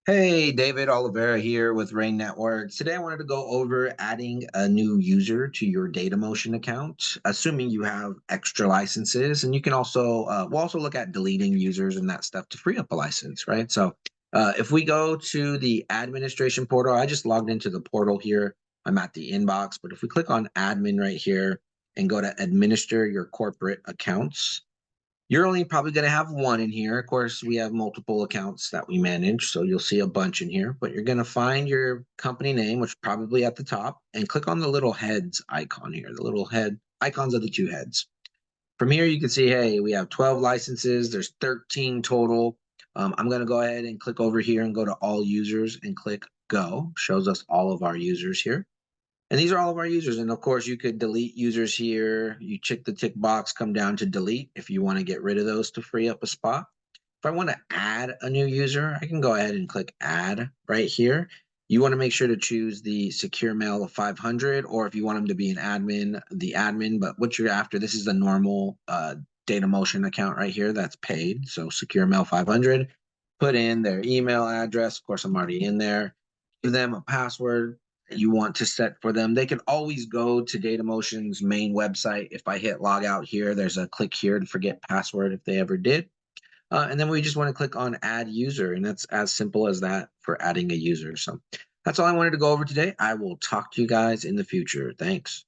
Hey, David Oliveira here with Rain Networks. Today I wanted to go over adding a new user to your DataMotion account, assuming you have extra licenses. And you can also, we'll also look at deleting users and that stuff to free up a license, right? So if we go to the administration portal, I just logged into the portal here. I'm at the inbox, but if we click on admin right here and go to administer your corporate accounts, you're only probably going to have one in here. Of course, we have multiple accounts that we manage, so you'll see a bunch in here, but you're going to find your company name, which is probably at the top, and click on the little heads icon here, the little head icons of the two heads. From here, you can see, hey, we have 12 licenses. There's 13 total. I'm going to go ahead and click over here and go to all users and click go. Shows us all of our users here. And these are all of our users. And of course, you could delete users here. You check the tick box, come down to delete if you want to get rid of those to free up a spot. If I want to add a new user, I can go ahead and click add right here. You want to make sure to choose the secure mail of 500, or if you want them to be an admin, the admin. But what you're after, this is the normal DataMotion account right here that's paid. So secure mail 500, put in their email address. Of course, I'm already in there. Give them a password you want to set for them. They can always go to DataMotion's main website. If I hit log out here, there's a click here to forget password if they ever did. And then we just want to click on add user, and that's as simple as that for adding a user. So that's all I wanted to go over today. I will talk to you guys in the future. Thanks.